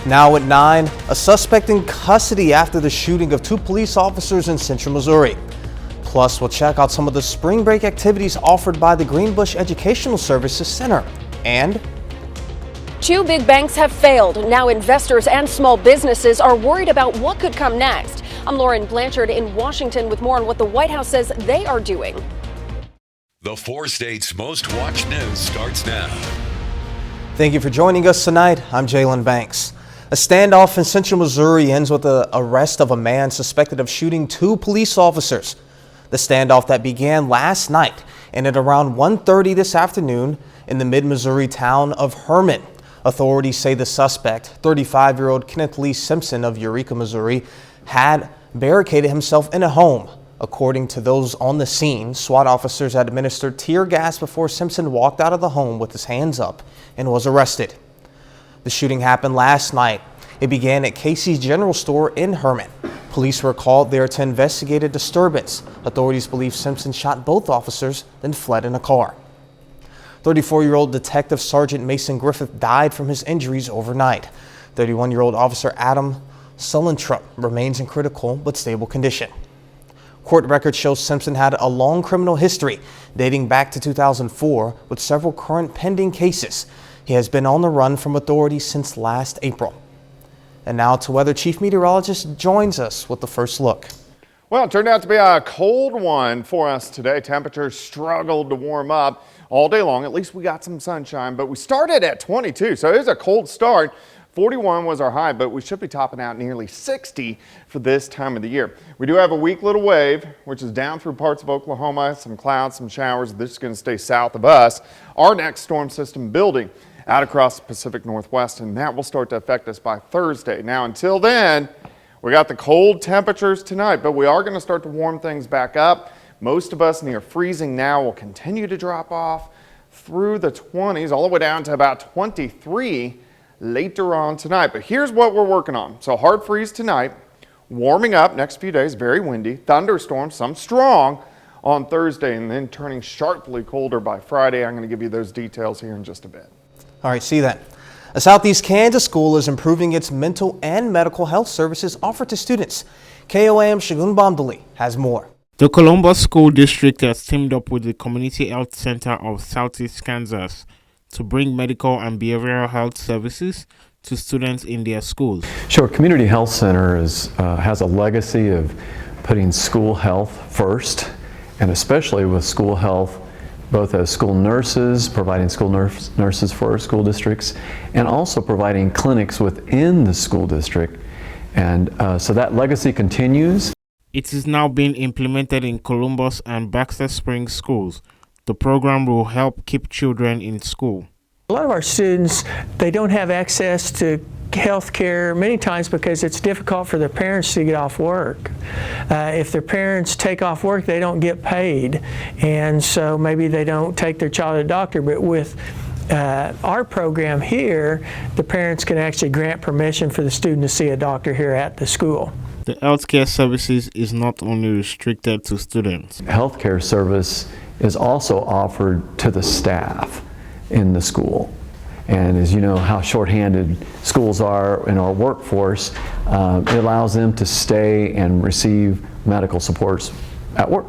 Now at 9, a suspect in custody after the shooting of 2 police officers in central Missouri. Plus, we'll check out some of the spring break activities offered by the Greenbush Educational Services Center. And 2 big banks have failed. Now investors and small businesses are worried about what could come next. I'm Lauren Blanchard in Washington with more on what the White House says they are doing. The 4 states' most watched news starts now. Thank you for joining us tonight. I'm Jalen Banks. A standoff in central Missouri ends with the arrest of a man suspected of shooting 2 police officers. The standoff that began last night ended around 1:30 this afternoon in the mid-Missouri town of Herman. Authorities say the suspect, 35-year-old Kenneth Lee Simpson of Eureka, Missouri, had barricaded himself in a home. According to those on the scene, SWAT officers had administered tear gas before Simpson walked out of the home with his hands up and was arrested. The shooting happened last night. It began at Casey's General Store in Herman. Police were called there to investigate a disturbance. Authorities believe Simpson shot both officers, then fled in a car. 34-year-old Detective Sergeant Mason Griffith died from his injuries overnight. 31-year-old Officer Adam Sullentrup remains in critical but stable condition. Court records show Simpson had a long criminal history dating back to 2004 with several current pending cases. He has been on the run from authorities since last April. And now to weather, Chief Meteorologist joins us with the first look. Well, it turned out to be a cold one for us today. Temperatures struggled to warm up all day long. At least we got some sunshine, but we started at 22, so it was a cold start. 41 was our high, but we should be topping out nearly 60 for this time of the year. We do have a weak little wave, which is down through parts of Oklahoma, some clouds, some showers. This is going to stay south of us. Our next storm system building out across the Pacific Northwest, and that will start to affect us by Thursday. Now, until then, we got the cold temperatures tonight, but we are going to start to warm things back up. Most of us near freezing now will continue to drop off through the 20s, all the way down to about 23 later on tonight. But here's what we're working on. So hard freeze tonight, warming up next few days, very windy, thunderstorms, some strong on Thursday, and then turning sharply colder by Friday. I'm going to give you those details here in just a bit. All right, see that. A Southeast Kansas school is improving its mental and medical health services offered to students. KOAM Shagun Bamdali has more. The Columbus School District has teamed up with the Community Health Center of Southeast Kansas to bring medical and behavioral health services to students in their schools. Sure, Community Health Center has a legacy of putting school health first, and especially with school health both as school nurses, providing school nurses for our school districts, and also providing clinics within the school district. And so that legacy continues. It is now being implemented in Columbus and Baxter Springs schools. The program will help keep children in school. A lot of our students, they don't have access to health care many times because it's difficult for their parents to get off work. If their parents take off work, they don't get paid, and so maybe they don't take their child to the doctor. But with our program here, the parents can actually grant permission for the student to see a doctor here at the school. The healthcare services is not only restricted to students. Healthcare service is also offered to the staff in the school. And as you know how shorthanded schools are in our workforce, it allows them to stay and receive medical supports at work.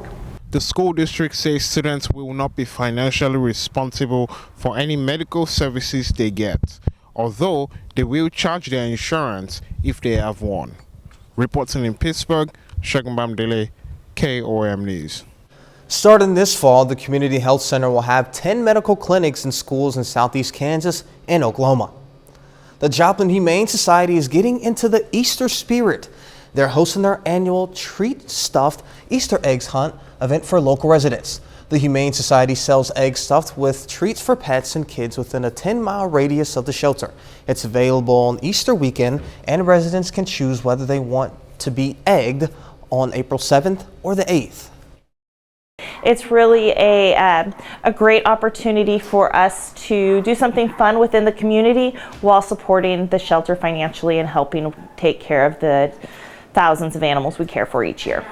The school district says students will not be financially responsible for any medical services they get, although they will charge their insurance if they have one. Reporting in Pittsburgh, Shagun Bamdele, KOAM News. Starting this fall, the Community Health Center will have 10 medical clinics in schools in Southeast Kansas and Oklahoma. The Joplin Humane Society is getting into the Easter spirit. They're hosting their annual treat-stuffed Easter eggs hunt event for local residents. The Humane Society sells eggs stuffed with treats for pets and kids within a 10-mile radius of the shelter. It's available on Easter weekend, and residents can choose whether they want to be egged on April 7th or the 8th. It's really a great opportunity for us to do something fun within the community while supporting the shelter financially and helping take care of the thousands of animals we care for each year.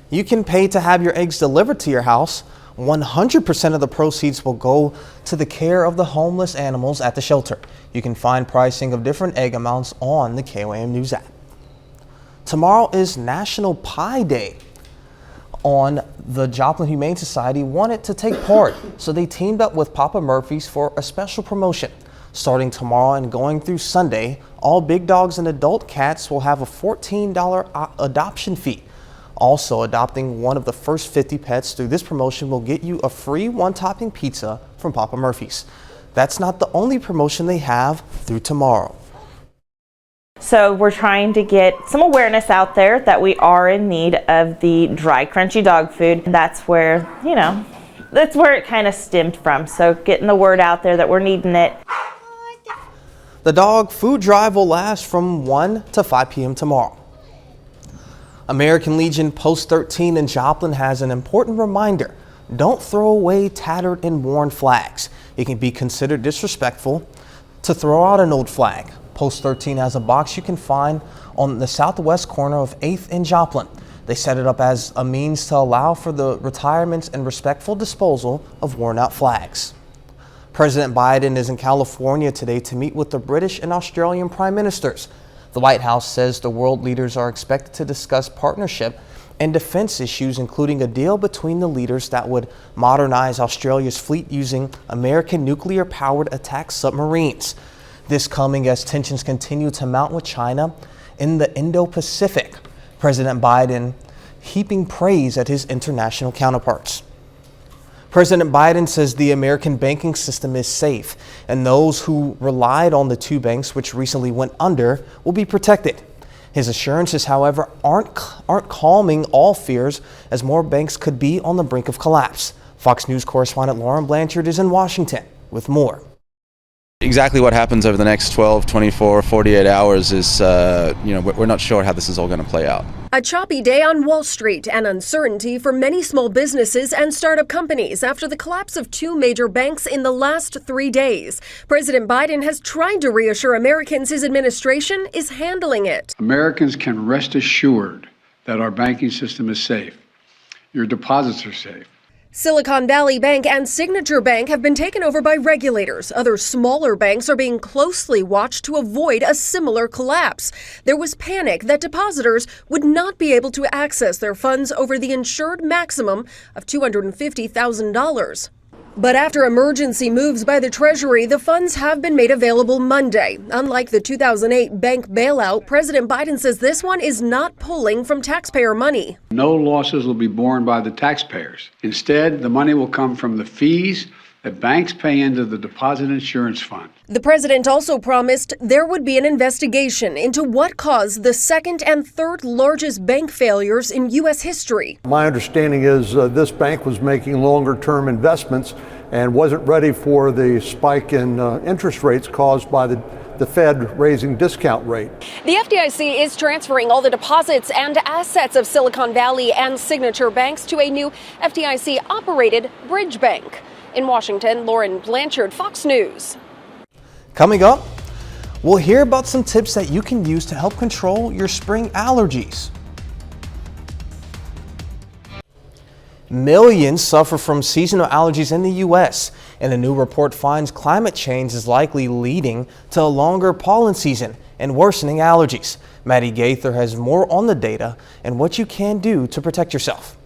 You can pay to have your eggs delivered to your house, 100% of the proceeds will go to the care of the homeless animals at the shelter. You can find pricing of different egg amounts on the KOAM News app. Tomorrow is National Pie Day. The Joplin Humane Society wanted to take part, so they teamed up with Papa Murphy's for a special promotion. Starting tomorrow and going through Sunday, all big dogs and adult cats will have a $14 adoption fee. Also, adopting one of the first 50 pets through this promotion will get you a free one-topping pizza from Papa Murphy's. That's not the only promotion they have through tomorrow. So we're trying to get some awareness out there that we are in need of the dry, crunchy dog food. That's where, that's where it kind of stemmed from. So getting the word out there that we're needing it. The dog food drive will last from 1 to 5 p.m. tomorrow. American Legion Post 13 in Joplin has an important reminder. Don't throw away tattered and worn flags. It can be considered disrespectful to throw out an old flag. Post 13 has a box you can find on the southwest corner of 8th and Joplin. They set it up as a means to allow for the retirement and respectful disposal of worn out flags. President Biden is in California today to meet with the British and Australian prime ministers. The White House says the world leaders are expected to discuss partnership and defense issues, including a deal between the leaders that would modernize Australia's fleet using American nuclear-powered attack submarines. This coming as tensions continue to mount with China in the Indo-Pacific. President Biden heaping praise at his international counterparts. President Biden says the American banking system is safe, and those who relied on the two banks which recently went under will be protected. His assurances, however, aren't calming all fears, as more banks could be on the brink of collapse. Fox News correspondent Lauren Blanchard is in Washington with more. Exactly what happens over the next 12, 24, 48 hours is, we're not sure how this is all going to play out. A choppy day on Wall Street and uncertainty for many small businesses and startup companies after the collapse of two major banks in the last 3 days. President Biden has tried to reassure Americans his administration is handling it. Americans can rest assured that our banking system is safe. Your deposits are safe. Silicon Valley Bank and Signature Bank have been taken over by regulators. Other smaller banks are being closely watched to avoid a similar collapse. There was panic that depositors would not be able to access their funds over the insured maximum of $250,000. But after emergency moves by the Treasury, the funds have been made available Monday. Unlike the 2008 bank bailout, President Biden says this one is not pulling from taxpayer money. No losses will be borne by the taxpayers. Instead, the money will come from the fees that banks pay into the Deposit Insurance Fund. The president also promised there would be an investigation into what caused the second and third largest bank failures in U.S. history. My understanding is this bank was making longer-term investments and wasn't ready for the spike in interest rates caused by the Fed raising discount rate. The FDIC is transferring all the deposits and assets of Silicon Valley and Signature banks to a new FDIC-operated bridge bank. In Washington, Lauren Blanchard, Fox News. Coming up, we'll hear about some tips that you can use to help control your spring allergies. Millions suffer from seasonal allergies in the U.S., and a new report finds climate change is likely leading to a longer pollen season and worsening allergies. Maddie Gaither has more on the data and what you can do to protect yourself.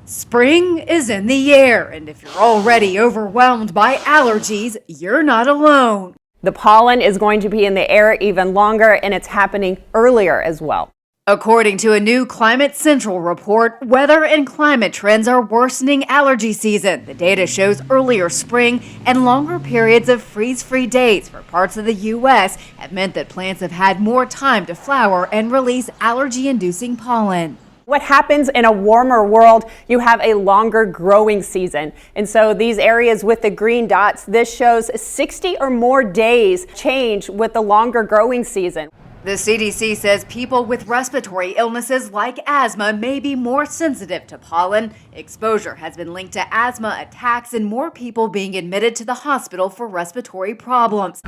Spring is in the air, and if you're already overwhelmed by allergies, you're not alone. The pollen is going to be in the air even longer, and it's happening earlier as well. According to a new Climate Central report, weather and climate trends are worsening allergy season. The data shows earlier spring and longer periods of freeze-free days for parts of the U.S. have meant that plants have had more time to flower and release allergy-inducing pollen. What happens in a warmer world, you have a longer growing season. And so these areas with the green dots, this shows 60 or more days change with the longer growing season. The CDC says people with respiratory illnesses like asthma may be more sensitive to pollen. Exposure has been linked to asthma attacks and more people being admitted to the hospital for respiratory problems.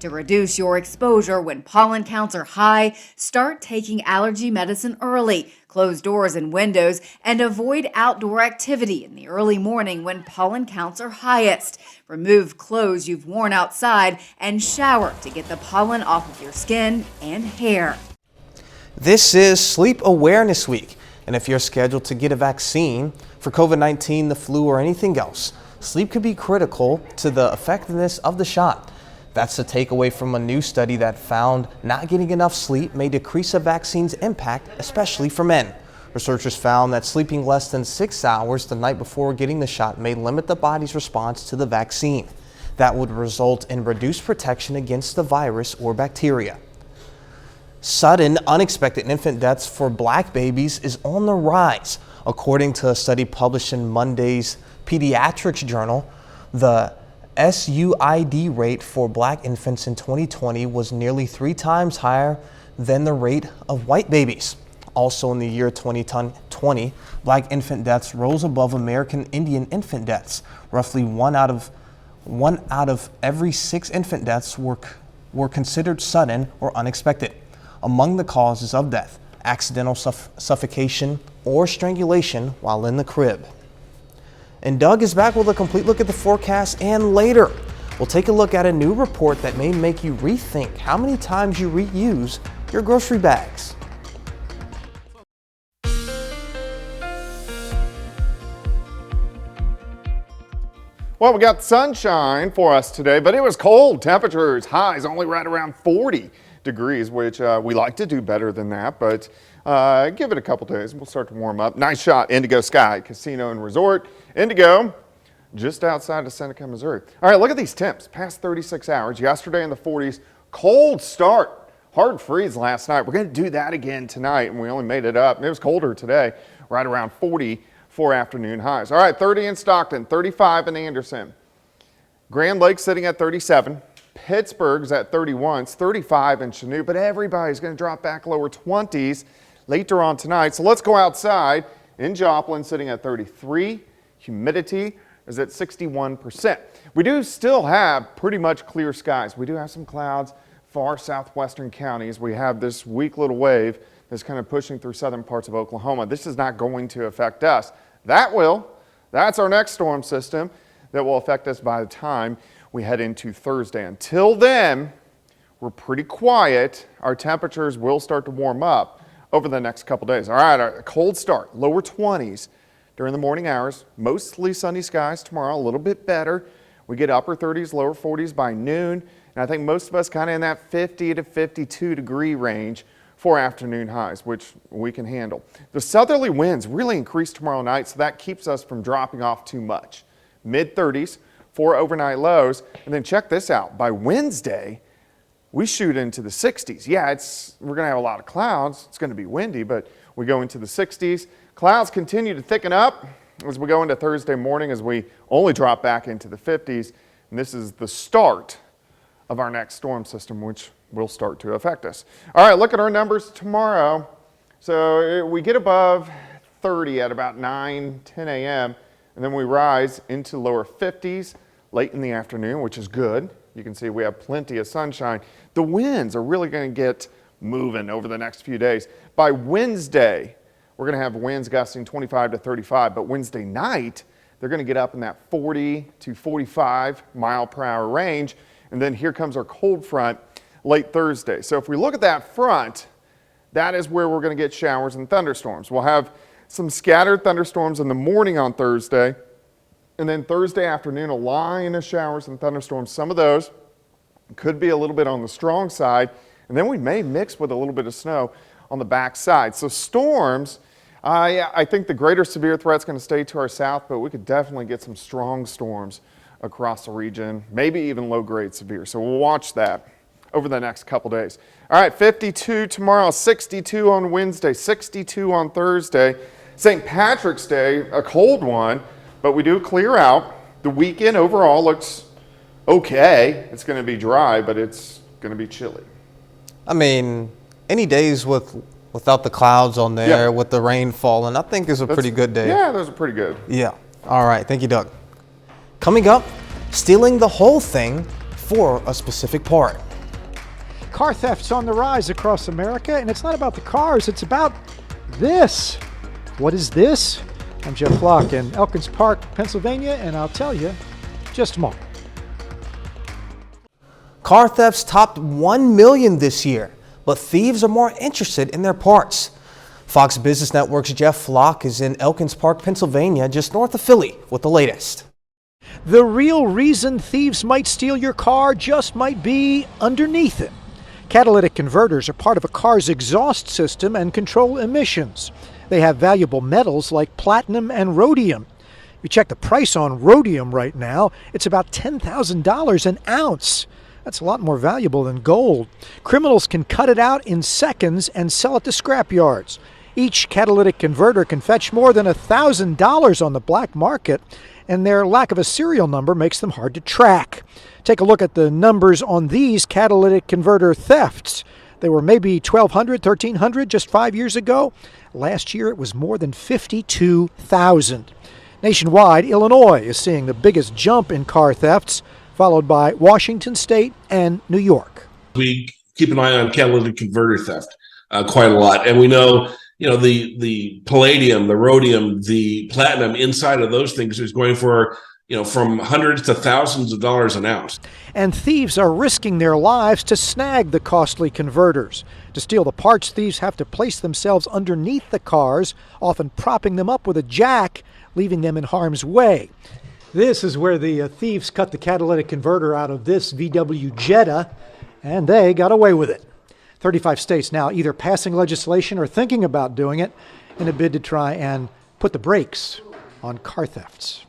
To reduce your exposure when pollen counts are high, start taking allergy medicine early. Close doors and windows and avoid outdoor activity in the early morning when pollen counts are highest. Remove clothes you've worn outside and shower to get the pollen off of your skin and hair. This is Sleep Awareness Week, and if you're scheduled to get a vaccine for COVID-19, the flu, or anything else, sleep could be critical to the effectiveness of the shot. That's the takeaway from a new study that found not getting enough sleep may decrease a vaccine's impact, especially for men. Researchers found that sleeping less than 6 hours the night before getting the shot may limit the body's response to the vaccine. That would result in reduced protection against the virus or bacteria. Sudden, unexpected infant deaths for black babies is on the rise. According to a study published in Monday's Pediatrics Journal, the SUID rate for black infants in 2020 was nearly 3 times higher than the rate of white babies. Also in the year 2020, black infant deaths rose above American Indian infant deaths. Roughly one out of every 6 infant deaths were considered sudden or unexpected. Among the causes of death, accidental suffocation or strangulation while in the crib. And Doug is back with a complete look at the forecast, and later we'll take a look at a new report that may make you rethink how many times you reuse your grocery bags. Well, we got sunshine for us today, but it was cold. Temperatures, highs only right around 40 degrees, which we like to do better than that, but give it a couple days and we'll start to warm up. Nice shot, Indigo Sky Casino and Resort. Indigo, just outside of Seneca, Missouri. All right, look at these temps. Past 36 hours, yesterday in the 40s, cold start. Hard freeze last night. We're going to do that again tonight, and we only made it up. It was colder today, right around 40 for afternoon highs. All right, 30 in Stockton, 35 in Anderson. Grand Lake sitting at 37. Pittsburgh's at 31, it's 35 in Chanute, but everybody's going to drop back lower 20s later on tonight. So let's go outside. In Joplin, sitting at 33. Humidity is at 61%. We do still have pretty much clear skies. We do have some clouds far southwestern counties. We have this weak little wave that's kind of pushing through southern parts of Oklahoma. This is not going to affect us. That's our next storm system that will affect us by the time we head into Thursday. Until then, we're pretty quiet. Our temperatures will start to warm up over the next couple days. All right, a cold start, lower 20s during the morning hours. Mostly sunny skies tomorrow, a little bit better. We get upper 30s, lower 40s by noon. And I think most of us kind of in that 50 to 52 degree range for afternoon highs, which we can handle. The southerly winds really increase tomorrow night, so that keeps us from dropping off too much. Mid 30s. For overnight lows, and then check this out. By Wednesday, we shoot into the 60s. Yeah, we're going to have a lot of clouds. It's going to be windy, but we go into the 60s. Clouds continue to thicken up as we go into Thursday morning, as we only drop back into the 50s. And this is the start of our next storm system, which will start to affect us. All right, look at our numbers tomorrow. So we get above 30 at about 9, 10 a.m., and then we rise into lower 50s late in the afternoon, which is good. You can see we have plenty of sunshine. The winds are really going to get moving over the next few days. By Wednesday, we're going to have winds gusting 25 to 35, but Wednesday night, they're going to get up in that 40 to 45 mile per hour range. And then here comes our cold front late Thursday. So if we look at that front, that is where we're going to get showers and thunderstorms. We'll have some scattered thunderstorms in the morning on Thursday, and then Thursday afternoon, a line of showers and thunderstorms. Some of those could be a little bit on the strong side, and then we may mix with a little bit of snow on the back side. So storms, I think the greater severe threat's going to stay to our south, but we could definitely get some strong storms across the region, maybe even low-grade severe. So we'll watch that over the next couple days. All right, 52 tomorrow, 62 on Wednesday, 62 on Thursday. St. Patrick's Day, a cold one, but we do clear out. The weekend overall looks okay. It's going to be dry, but it's going to be chilly. I mean, any days without the clouds on there, with the rain falling, I think is a pretty good day. Yeah, those are pretty good. Yeah. All right. Thank you, Doug. Coming up, stealing the whole thing for a specific part. car thefts on the rise across America, and it's not about the cars, it's about this. What is this? I'm Jeff Flock in Elkins Park, Pennsylvania, and I'll tell you just a moment. Car thefts topped 1 million this year, but thieves are more interested in their parts. Fox Business Network's Jeff Flock is in Elkins Park, Pennsylvania, just north of Philly, with the latest. The real reason thieves might steal your car just might be underneath it. Catalytic converters are part of a car's exhaust system and control emissions. They have valuable metals like platinum and rhodium. If you check the price on rhodium right now, it's about $10,000 an ounce. That's a lot more valuable than gold. Criminals can cut it out in seconds and sell it to scrap yards. Each catalytic converter can fetch more than $1,000 on the black market, and their lack of a serial number makes them hard to track. Take a look at the numbers on these catalytic converter thefts. They were maybe 1,200, 1,300 just 5 years ago. Last year it was more than 52,000. Nationwide, Illinois is seeing the biggest jump in car thefts, followed by Washington State and New York. We keep an eye on catalytic converter theft quite a lot, and we know the palladium, the rhodium, the platinum inside of those things is going for from hundreds to thousands of dollars an ounce. And thieves are risking their lives to snag the costly converters. To steal the parts, thieves have to place themselves underneath the cars, often propping them up with a jack, leaving them in harm's way. This is where the thieves cut the catalytic converter out of this VW Jetta, and they got away with it. 35 states now either passing legislation or thinking about doing it in a bid to try and put the brakes on car thefts.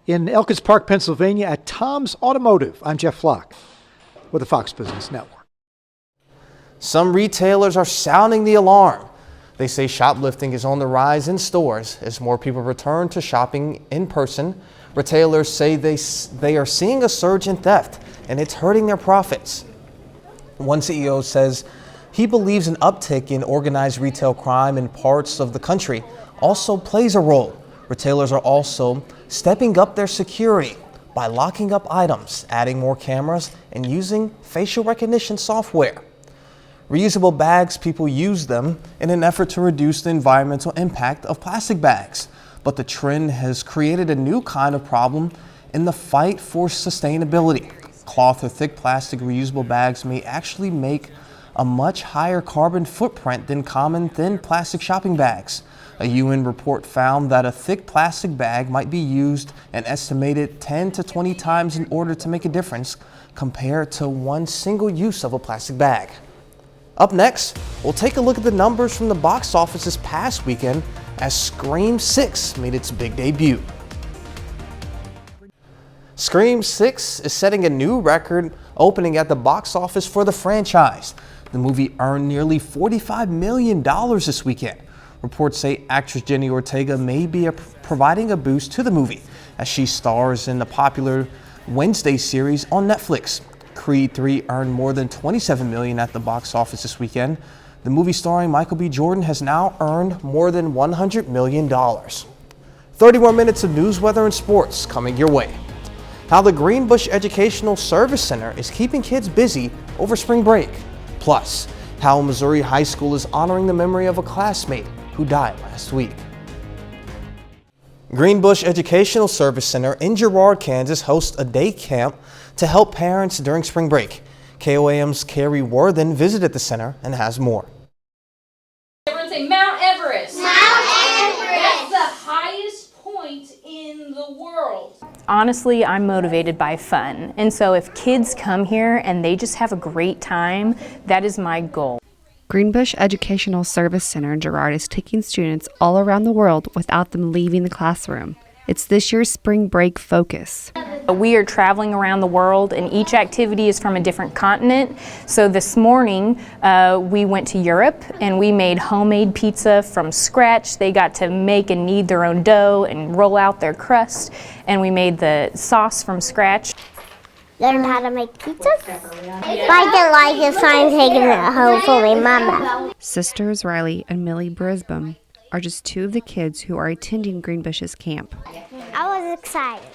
In Elkins Park, Pennsylvania, at Tom's Automotive, I'm Jeff Flock with the Fox Business Network. Some retailers are sounding the alarm. They say shoplifting is on the rise in stores as more people return to shopping in person. Retailers say they are seeing a surge in theft, and it's hurting their profits. One CEO says he believes an uptick in organized retail crime in parts of the country also plays a role. Retailers are also stepping up their security by locking up items, adding more cameras, and using facial recognition software. Reusable bags, people use them in an effort to reduce the environmental impact of plastic bags. But the trend has created a new kind of problem in the fight for sustainability. Cloth or thick plastic reusable bags may actually make a much higher carbon footprint than common thin plastic shopping bags. A UN report found that a thick plastic bag might be used an estimated 10 to 20 times in order to make a difference compared to one single use of a plastic bag. Up next, we'll take a look at the numbers from the box office this past weekend as Scream 6 made its big debut. Scream 6 is setting a new record opening at the box office for the franchise. The movie earned nearly $45 million this weekend. Reports say actress Jenny Ortega may be providing a boost to the movie as she stars in the popular Wednesday series on Netflix. Creed 3 earned more than $27 million at the box office this weekend. The movie starring Michael B. Jordan has now earned more than $100 million. 30 more minutes of news, weather, and sports coming your way. How the Greenbush Educational Service Center is keeping kids busy over spring break. Plus, how Missouri High School is honoring the memory of a classmate who died last week. Greenbush Educational Service Center in Girard, Kansas hosts a day camp to help parents during spring break. KOAM's Carrie Worthen visited the center and has more. Everyone say Mount Everest. Mount Everest. That's the highest point in the world. Honestly, I'm motivated by fun. And so if kids come here and they just have a great time, that is my goal. Greenbush Educational Service Center in Girard is taking students all around the world without them leaving the classroom. It's this year's spring break focus. We are traveling around the world and each activity is from a different continent. So this morning we went to Europe and we made homemade pizza from scratch. They got to make and knead their own dough and roll out their crust, and we made the sauce from scratch. Learn how to make pizzas? I didn't like it, so I'm taking it home for my mama. Sisters Riley and Millie Brisbane are just two of the kids who are attending Greenbush's camp. I was excited.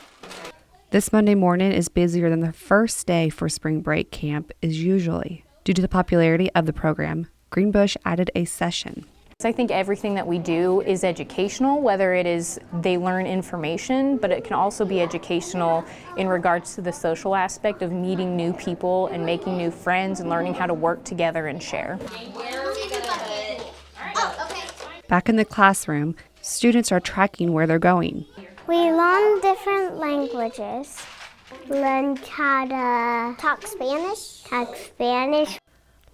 The This Monday morning is busier than the first day for spring break camp is usually. Due to the popularity of the program, Greenbush added a session. I think everything that we do is educational, whether it is they learn information, but it can also be educational in regards to the social aspect of meeting new people and making new friends and learning how to work together and share. Back in the classroom, students are tracking where they're going. We learn different languages. Learn how to talk Spanish.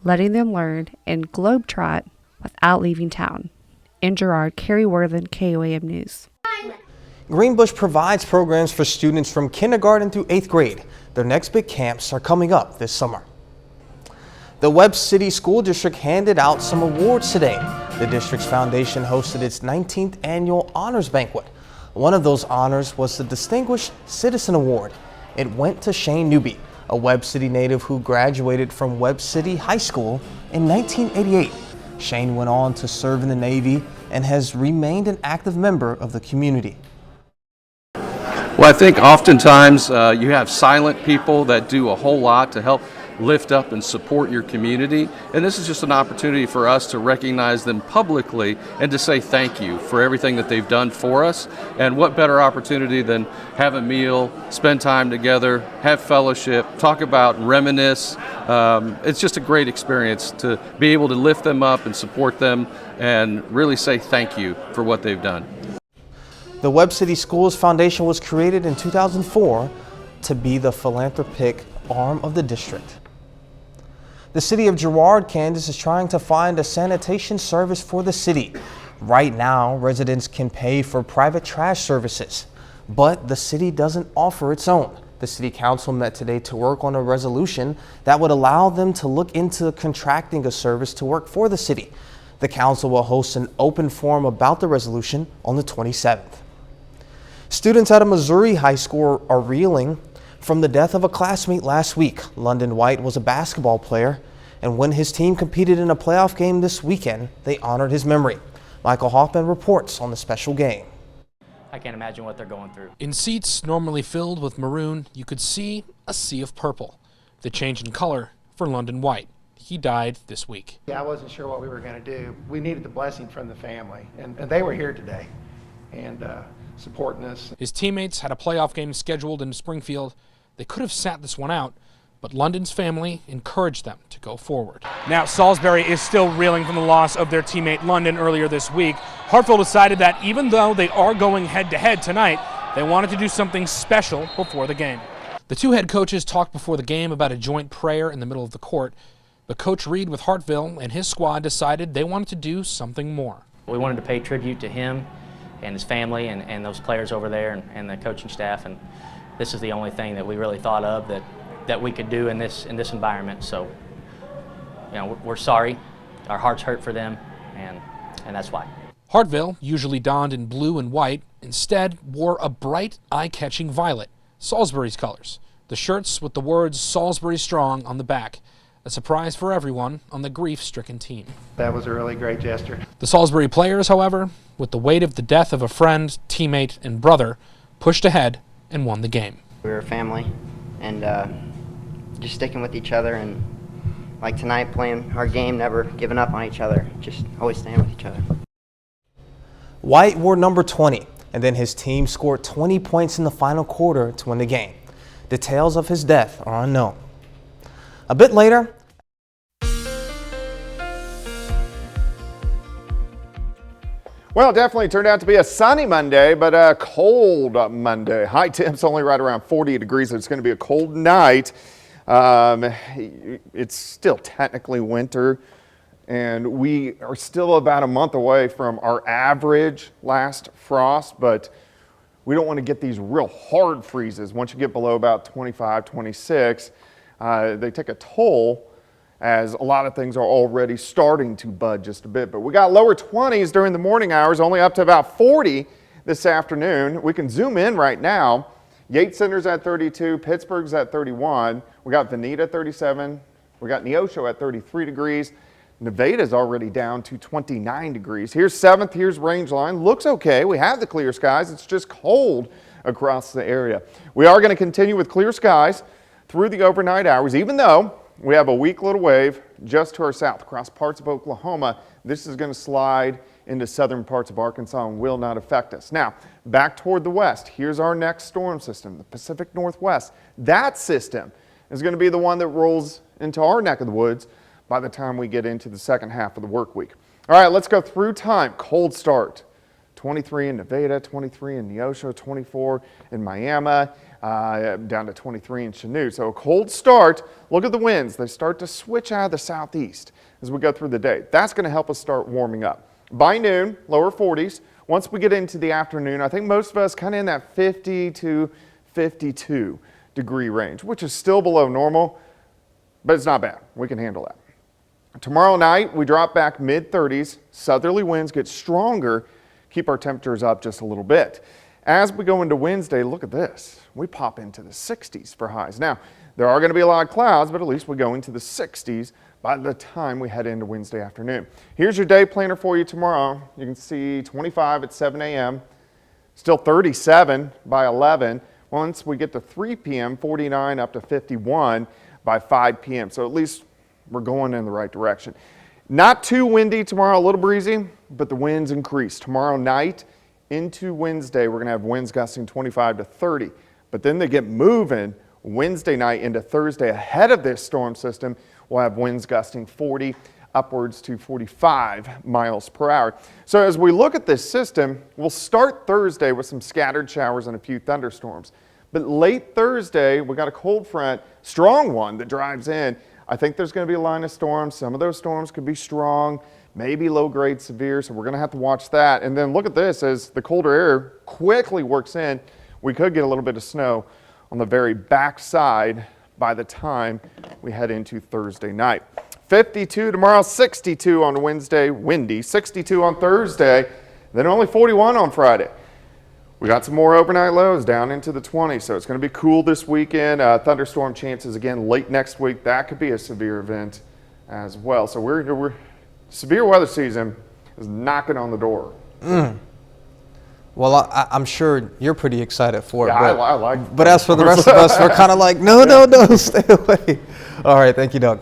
Letting them learn and globetrot without leaving town. In Girard, Carrie Worthen, KOAM News. Greenbush provides programs for students from kindergarten through 8th grade. Their next big camps are coming up this summer. The Webb City School District handed out some awards today. The district's foundation hosted its 19th annual honors banquet. One of those honors was the Distinguished Citizen Award. It went to Shane Newby, a Webb City native who graduated from Webb City High School in 1988. Shane went on to serve in the Navy and has remained an active member of the community. Well, I think oftentimes you have silent people that do a whole lot to help lift up and support your community, and this is just an opportunity for us to recognize them publicly and to say thank you for everything that they've done for us. And what better opportunity than have a meal, spend time together, have fellowship, talk about, reminisce. It's just a great experience to be able to lift them up and support them and really say thank you for what they've done. The Webb City Schools Foundation was created in 2004 to be the philanthropic arm of the district. The city of Girard, Kansas is trying to find a sanitation service for the city. Right now, residents can pay for private trash services, but the city doesn't offer its own. The city council met today to work on a resolution that would allow them to look into contracting a service to work for the city. The council will host an open forum about the resolution on the 27th. Students at a Missouri high school are reeling from the death of a classmate last week. London White was a basketball player, and when his team competed in a playoff game this weekend, they honored his memory. Michael Hoffman reports on the special game. I can't imagine what they're going through. In seats normally filled with maroon, you could see a sea of purple. The change in color for London White. He died this week. Yeah, I wasn't sure what we were going to do. We needed the blessing from the family, and they were here today and supporting us. His teammates had a playoff game scheduled in Springfield. They could have sat this one out, but London's family encouraged them to go forward. Now, Salisbury is still reeling from the loss of their teammate London earlier this week. Hartfield decided that even though they are going head-to-head tonight, they wanted to do something special before the game. The two head coaches talked before the game about a joint prayer in the middle of the court, but Coach Reed with Hartville and his squad decided they wanted to do something more. We wanted to pay tribute to him and his family and those players over there and the coaching staff, and this is the only thing that we really thought of that we could do in this environment. So, you know, we're sorry. Our hearts hurt for them, and that's why. Hartville, usually donned in blue and white, instead wore a bright, eye-catching violet, Salisbury's colors. The shirts with the words Salisbury Strong on the back. A surprise for everyone on the grief-stricken team. That was a really great gesture. The Salisbury players, however, with the weight of the death of a friend, teammate, and brother, pushed ahead and won the game. We were a family, and just sticking with each other, and like tonight, playing our game, never giving up on each other, just always staying with each other. White wore number 20, and then his team scored 20 points in the final quarter to win the game. Details of his death are unknown. A bit later, well, it definitely turned out to be a sunny Monday, but a cold Monday. High temps only right around 40 degrees, so it's going to be a cold night. It's still technically winter, and we are still about a month away from our average last frost, but we don't want to get these real hard freezes. Once you get below about 25, 26, they take a toll, as a lot of things are already starting to bud just a bit. But we got lower 20s during the morning hours, only up to about 40 this afternoon. We can zoom in right now. Yates Center's at 32, Pittsburgh's at 31. We got Veneta 37. We got Neosho at 33 degrees. Nevada's already down to 29 degrees. Here's 7th, here's Rangeline. Looks okay. We have the clear skies. It's just cold across the area. We are going to continue with clear skies through the overnight hours, even though we have a weak little wave just to our south across parts of Oklahoma. This is going to slide into southern parts of Arkansas and will not affect us. Now, back toward the west, here's our next storm system, the Pacific Northwest. That system is going to be the one that rolls into our neck of the woods by the time we get into the second half of the work week. All right, let's go through time. Cold start. 23 in Nevada, 23 in Neosho, 24 in Miami, down to 23 in Chanute. So a cold start. Look at the winds. They start to switch out of the southeast as we go through the day. That's going to help us start warming up. By noon, lower 40s. Once we get into the afternoon, I think most of us kind of in that 50 to 52 degree range, which is still below normal, but it's not bad. We can handle that. Tomorrow night, we drop back mid-30s. Southerly winds get stronger, keep our temperatures up just a little bit. As we go into Wednesday, look at this. We pop into the 60s for highs. Now, there are going to be a lot of clouds, but at least we go into the 60s by the time we head into Wednesday afternoon. Here's your day planner for you tomorrow. You can see 25 at 7 a.m., still 37 by 11. Once we get to 3 p.m., 49 up to 51 by 5 p.m. So at least we're going in the right direction. Not too windy tomorrow, a little breezy, but the winds increase. Tomorrow night into Wednesday, we're going to have winds gusting 25 to 30. But then they get moving Wednesday night into Thursday. Ahead of this storm system, we'll have winds gusting 40 upwards to 45 miles per hour. So as we look at this system, we'll start Thursday with some scattered showers and a few thunderstorms. But late Thursday, we got a cold front, strong one that drives in. I think there's going to be a line of storms. Some of those storms could be strong, maybe low-grade severe, so we're going to have to watch that. And then look at this, as the colder air quickly works in, we could get a little bit of snow on the very back side by the time we head into Thursday night. 52 tomorrow, 62 on Wednesday, windy, 62 on Thursday, then only 41 on Friday. We got some more overnight lows down into the 20s, so it's going to be cool this weekend. Thunderstorm chances again late next week. That could be a severe event as well. So we're severe weather season is knocking on the door. Well, I'm sure you're pretty excited for it. Yeah, but, I like. But as for the rest of us, we're kind of like, no, stay away. All right, thank you, Doug.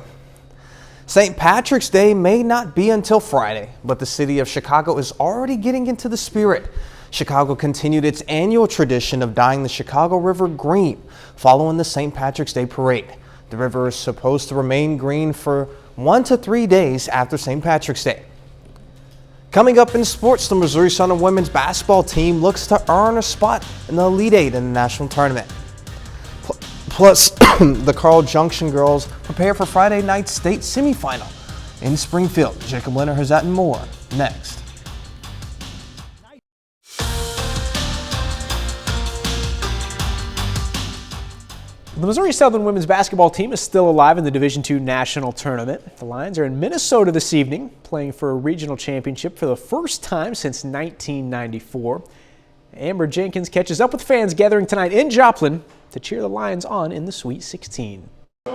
St. Patrick's Day may not be until Friday, but the city of Chicago is already getting into the spirit. Chicago continued its annual tradition of dyeing the Chicago River green following the St. Patrick's Day parade. The river is supposed to remain green for 1 to 3 days after St. Patrick's Day. Coming up in sports, the Missouri Southern women's basketball team looks to earn a spot in the Elite Eight in the national tournament. Plus, the Carl Junction girls prepare for Friday night's state semifinal in Springfield. Jacob Leonard has that and more next. The Missouri Southern women's basketball team is still alive in the Division II national tournament. The Lions are in Minnesota this evening, playing for a regional championship for the first time since 1994. Amber Jenkins catches up with fans gathering tonight in Joplin to cheer the Lions on in the Sweet 16. The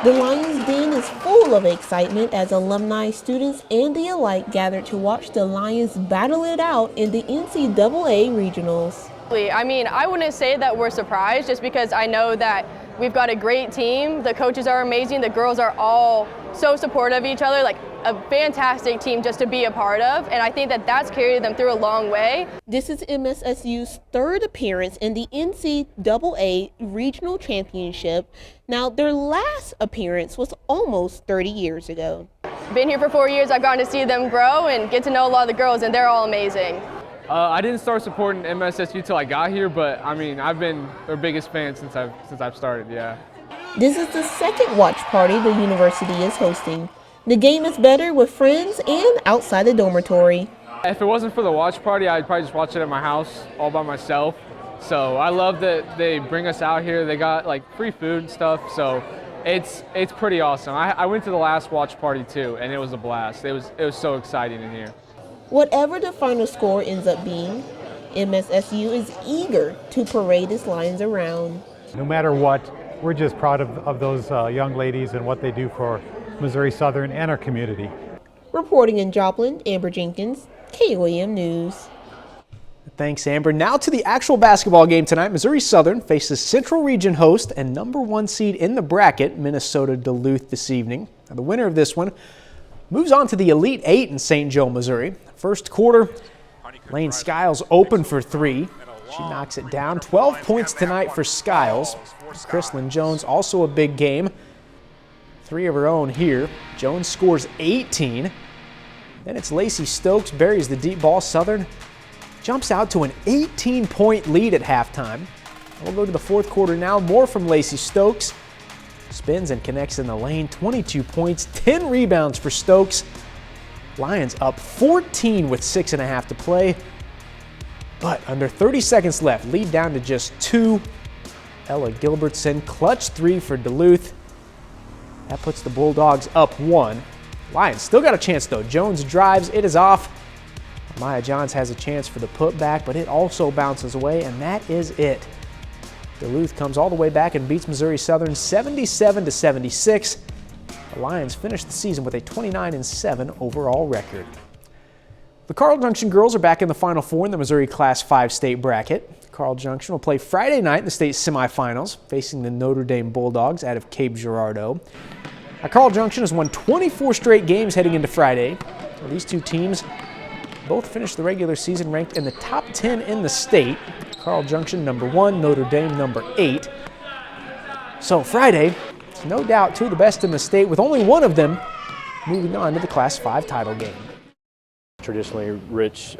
Lions Den is full of excitement as alumni, students, and the alike gathered to watch the Lions battle it out in the NCAA regionals. I mean, I wouldn't say that we're surprised just because I know that we've got a great team. The coaches are amazing. The girls are all so supportive of each other, like a fantastic team just to be a part of. And I think that that's carried them through a long way. This is MSSU's third appearance in the NCAA Regional Championship. Now, their last appearance was almost 30 years ago. Been here for 4 years. I've gotten to see them grow and get to know a lot of the girls, and they're all amazing. I didn't start supporting MSSU till I got here, but I mean, I've been their biggest fan since I've started, yeah. This is the second watch party the university is hosting. The game is better with friends and outside the dormitory. If it wasn't for the watch party, I'd probably just watch it at my house all by myself. So I love that they bring us out here. They got like free food and stuff, so it's pretty awesome. I went to the last watch party too, and it was a blast. It was so exciting in here. Whatever the final score ends up being, MSSU is eager to parade its Lions around. No matter what, we're just proud of those young ladies and what they do for Missouri Southern and our community. Reporting in Joplin, Amber Jenkins, KOAM News. Thanks, Amber. Now to the actual basketball game tonight. Missouri Southern faces Central Region host and #1 seed in the bracket, Minnesota Duluth, this evening. Now, the winner of this one moves on to the Elite Eight in St. Joe, Missouri. First quarter, Lane Skiles open for three. She knocks it down. 12 points tonight for Skiles. Chrislyn Jones, also a big game. 3 of her own here. Jones scores 18. Then it's Lacey Stokes, buries the deep ball. Southern jumps out to an 18-point lead at halftime. We'll go to the fourth quarter now. More from Lacey Stokes. Spins and connects in the lane. 22 points, 10 rebounds for Stokes. Lions up 14 with 6.5 to play. But under 30 seconds left, lead down to just 2. Ella Gilbertson, clutch 3 for Duluth. That puts the Bulldogs up 1. Lions still got a chance though. Jones drives, it is off. Maya Johns has a chance for the putback, but it also bounces away, and that is it. Duluth comes all the way back and beats Missouri Southern 77-76. The Lions finish the season with a 29-7 overall record. The Carl Junction girls are back in the Final Four in the Missouri Class 5 state bracket. Carl Junction will play Friday night in the state semifinals, facing the Notre Dame Bulldogs out of Cape Girardeau. Now, Carl Junction has won 24 straight games heading into Friday. So these two teams both finished the regular season ranked in the top 10 in the state. Carl Junction #1, Notre Dame #8. So Friday, it's no doubt 2 of the best in the state, with only one of them moving on to the Class 5 title game. Traditionally rich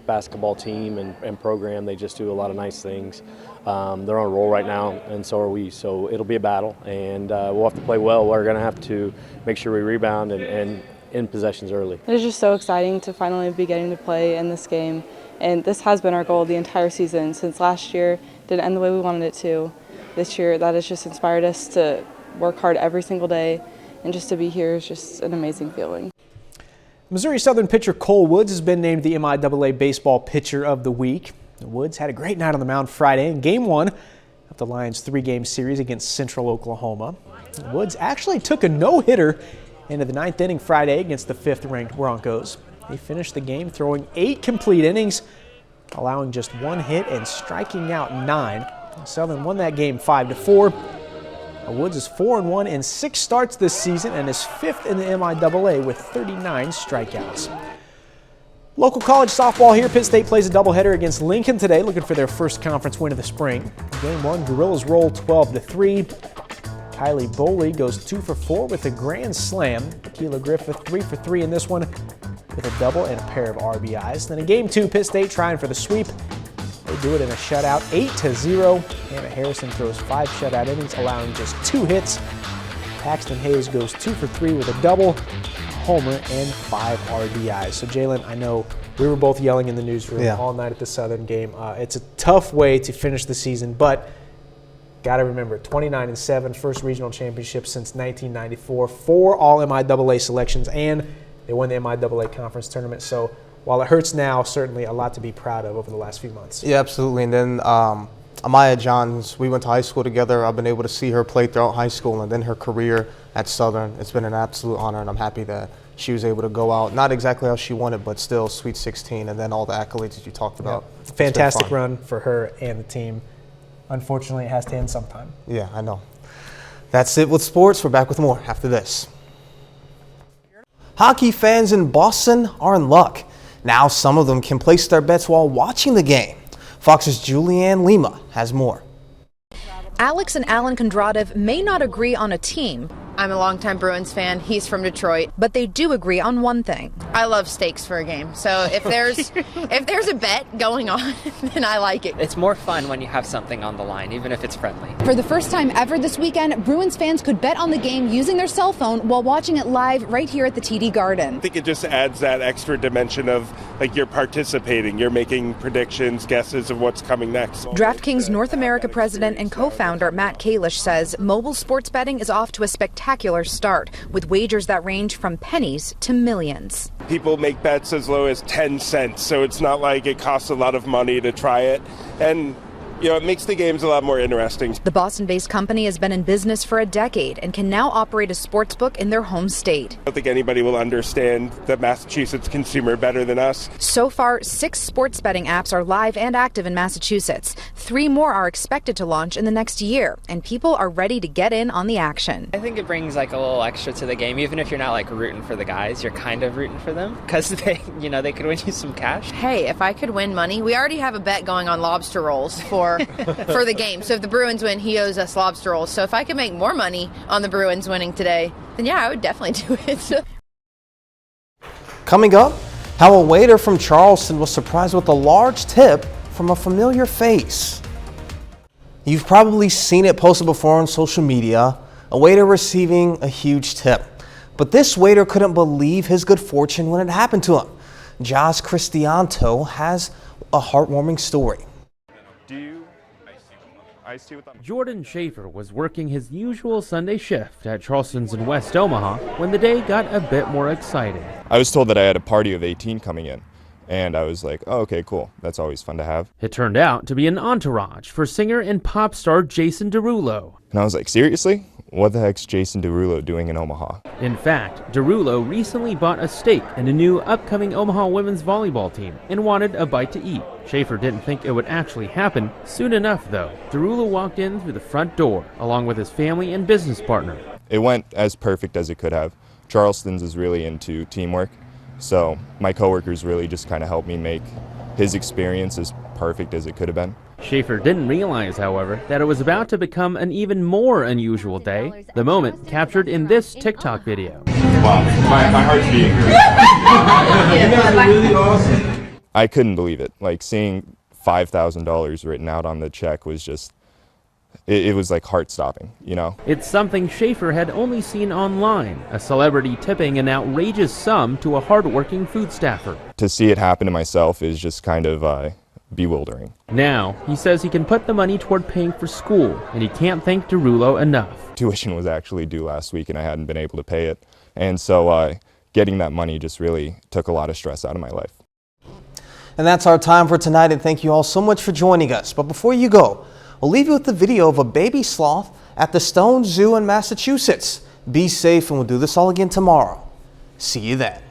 basketball team and program. They just do a lot of nice things. They're on a roll right now, and so are we. So it'll be a battle, and we'll have to play well. We're going to have to make sure we rebound and end possessions early. It is just so exciting to finally be getting to play in this game, and this has been our goal the entire season. Since last year didn't end the way we wanted it to. This year, that has just inspired us to work hard every single day, and just to be here is just an amazing feeling. Missouri Southern pitcher Cole Woods has been named the MIAA Baseball Pitcher of the Week. Woods had a great night on the mound Friday in Game 1 of the Lions' 3-game series against Central Oklahoma. Woods actually took a no-hitter into the 9th inning Friday against the 5th-ranked Broncos. He finished the game throwing 8 complete innings, allowing just 1 hit and striking out 9. Southern won that game 5-4. Woods is 4-1 in 6 starts this season and is 5th in the MIAA with 39 strikeouts. Local college softball here. Pitt State plays a doubleheader against Lincoln today, looking for their first conference win of the spring. Game 1, Gorillas roll 12-3. Kylie Boley goes 2 for 4 with a grand slam. Keela Griffith 3 for 3 in this one with a double and a pair of RBIs. Then in Game 2, Pitt State trying for the sweep. They do it in a shutout, 8-0. Hannah Harrison throws 5 shutout innings, allowing just 2 hits. Paxton Hayes goes 2 for 3 with a double, homer, and 5 RBIs. So, Jalen, I know we were both yelling in the newsroom all night at the Southern game. It's a tough way to finish the season, but got to remember, 29-7, first regional championship since 1994, 4 All-MIAA selections, and they won the MIAA conference tournament. So, while it hurts now, certainly a lot to be proud of over the last few months. Yeah, absolutely. And then Amaya Johns, we went to high school together. I've been able to see her play throughout high school and then her career at Southern. It's been an absolute honor, and I'm happy that she was able to go out, not exactly how she wanted, but still Sweet 16, and then all the accolades that you talked about. Yeah. Fantastic run for her and the team. Unfortunately, it has to end sometime. Yeah, I know. That's it with sports. We're back with more after this. Hockey fans in Boston are in luck. Now some of them can place their bets while watching the game. Fox's Julianne Lima has more. Alex and Alan Kondratev may not agree on a team. I'm a longtime Bruins fan. He's from Detroit. But they do agree on one thing. I love stakes for a game. So if there's a bet going on, then I like it. It's more fun when you have something on the line, even if it's friendly. For the first time ever this weekend, Bruins fans could bet on the game using their cell phone while watching it live right here at the TD Garden. I think it just adds that extra dimension of, like, you're participating. You're making predictions, guesses of what's coming next. DraftKings North America president and co-founder Matt Kalish says mobile sports betting is off to a spectacular start, with wagers that range from pennies to millions. People make bets as low as 10 cents, so it's not like it costs a lot of money to try it. And it makes the games a lot more interesting. The Boston-based company has been in business for a decade and can now operate a sports book in their home state. I don't think anybody will understand the Massachusetts consumer better than us. So far, 6 sports betting apps are live and active in Massachusetts. 3 more are expected to launch in the next year, and people are ready to get in on the action. I think it brings like a little extra to the game. Even if you're not like rooting for the guys, you're kind of rooting for them because they could win you some cash. Hey, if I could win money, we already have a bet going on lobster rolls for the game. So if the Bruins win, he owes us lobster rolls. So if I could make more money on the Bruins winning today, then yeah, I would definitely do it. Coming up, how a waiter from Charleston was surprised with a large tip from a familiar face. You've probably seen it posted before on social media, a waiter receiving a huge tip. But this waiter couldn't believe his good fortune when it happened to him. Josh Cristianto has a heartwarming story. Jordan Schaefer was working his usual Sunday shift at Charleston's in West Omaha when the day got a bit more exciting. I was told that I had a party of 18 coming in, and I was like, oh, okay, cool. That's always fun to have. It turned out to be an entourage for singer and pop star Jason Derulo. And I was like, seriously? What the heck's Jason Derulo doing in Omaha? In fact, Derulo recently bought a stake in a new upcoming Omaha women's volleyball team and wanted a bite to eat. Schaefer didn't think it would actually happen. Soon enough, though, Derulo walked in through the front door, along with his family and business partner. It went as perfect as it could have. Charleston's is really into teamwork, so my coworkers really just kind of helped me make his experience as perfect as it could have been. Schaefer didn't realize, however, that it was about to become an even more unusual day, the moment captured in this TikTok video. Wow, my heart's beating. You guys are really awesome. I couldn't believe it. Like, seeing $5,000 written out on the check was just, it was like heart-stopping, It's something Schaefer had only seen online, a celebrity tipping an outrageous sum to a hard-working food staffer. To see it happen to myself is just kind of bewildering. Now, he says he can put the money toward paying for school, and he can't thank Derulo enough. Tuition was actually due last week, and I hadn't been able to pay it. And so getting that money just really took a lot of stress out of my life. And that's our time for tonight, and thank you all so much for joining us. But before you go, we'll leave you with the video of a baby sloth at the Stone Zoo in Massachusetts. Be safe, and we'll do this all again tomorrow. See you then.